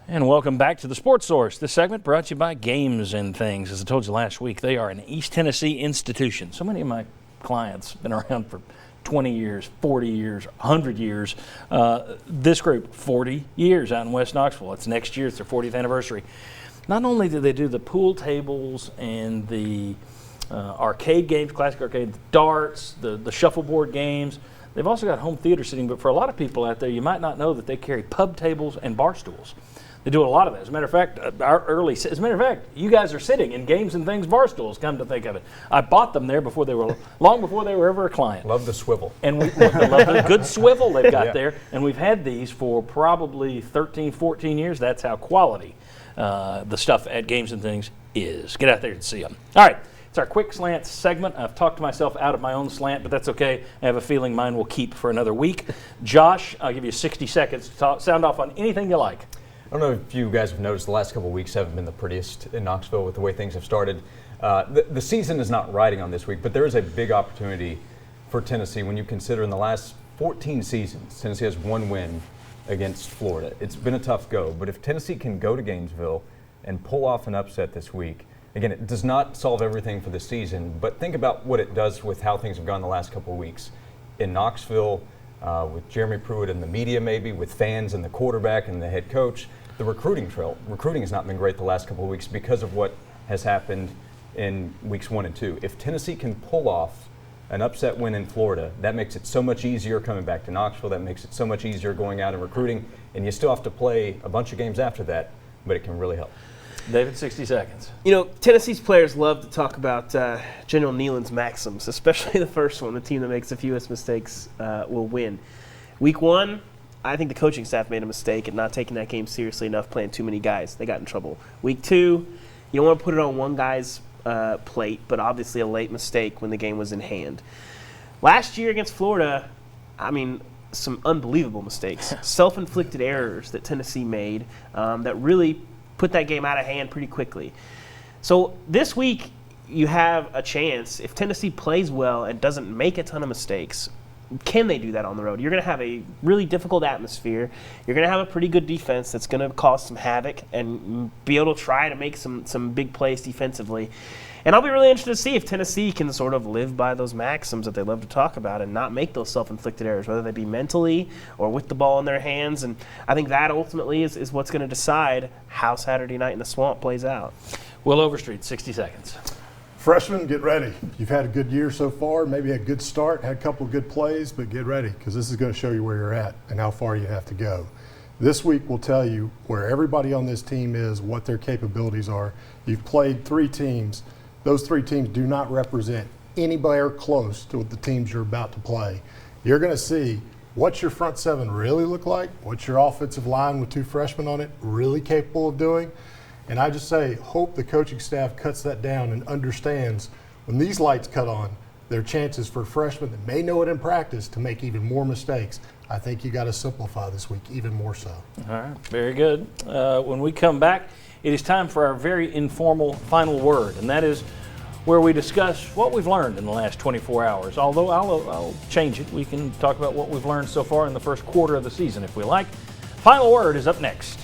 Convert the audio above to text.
And welcome back to the Sports Source. This segment brought to you by Games and Things. As I told you last week, they are an East Tennessee institution. So many of my clients have been around for 20 years, 40 years, 100 years. This group, 40 years out in West Knoxville. It's next year. It's their 40th anniversary. Not only do they do the pool tables and the arcade games, classic arcade, the darts, the shuffleboard games, they've also got home theater sitting. But for a lot of people out there, you might not know that they carry pub tables and bar stools. They do a lot of that. As a matter of fact, you guys are sitting in Games and Things bar stools, come to think of it. I bought them there long before they were ever a client. Love the swivel. And we love the good swivel they've got there. And we've had these for probably 13, 14 years. That's how quality the stuff at Games and Things is. Get out there and see them. All right. It's our quick slant segment. I've talked myself out of my own slant, but that's okay. I have a feeling mine will keep for another week. Josh, I'll give you 60 seconds to sound off on anything you like. I don't know if you guys have noticed the last couple of weeks haven't been the prettiest in Knoxville with the way things have started. The season is not riding on this week, but there is a big opportunity for Tennessee when you consider in the last 14 seasons, Tennessee has one win against Florida. It's been a tough go, but if Tennessee can go to Gainesville and pull off an upset this week, again, it does not solve everything for the season, but think about what it does with how things have gone the last couple of weeks. In Knoxville, with Jeremy Pruitt and the media maybe, with fans and the quarterback and the head coach, the recruiting trail. Recruiting has not been great the last couple of weeks because of what has happened in weeks 1 and 2. If Tennessee can pull off an upset win in Florida, that makes it so much easier coming back to Knoxville. That makes it so much easier going out and recruiting. And you still have to play a bunch of games after that, but it can really help. David, 60 seconds. You know, Tennessee's players love to talk about General Neyland's maxims, especially the first one. The team that makes the fewest mistakes will win. Week 1, I think the coaching staff made a mistake at not taking that game seriously enough, playing too many guys. They got in trouble. Week 2, you don't want to put it on one guy's plate, but obviously a late mistake when the game was in hand. Last year against Florida, I mean, some unbelievable mistakes. Self-inflicted errors that Tennessee made that really put that game out of hand pretty quickly. So this week, you have a chance, if Tennessee plays well and doesn't make a ton of mistakes, can they do that on the road? You're going to have a really difficult atmosphere. You're going to have a pretty good defense that's going to cause some havoc and be able to try to make some big plays defensively. And I'll be really interested to see if Tennessee can sort of live by those maxims that they love to talk about and not make those self-inflicted errors, whether they be mentally or with the ball in their hands. And I think that ultimately is what's going to decide how Saturday night in the Swamp plays out. Will Overstreet, 60 seconds. Freshmen, get ready. You've had a good year so far, maybe a good start, had a couple of good plays, but get ready because this is going to show you where you're at and how far you have to go. This week will tell you where everybody on this team is, what their capabilities are. You've played 3 teams. Those 3 teams do not represent anywhere close to the teams you're about to play. You're going to see what's your front 7 really look like, what's your offensive line with 2 freshmen on it really capable of doing. And I just say, hope the coaching staff cuts that down and understands when these lights cut on, there are chances for freshmen that may know it in practice to make even more mistakes. I think you got to simplify this week even more so. All right, very good. When we come back, it is time for our very informal final word, and that is where we discuss what we've learned in the last 24 hours. Although I'll change it. We can talk about what we've learned so far in the first quarter of the season if we like. Final word is up next.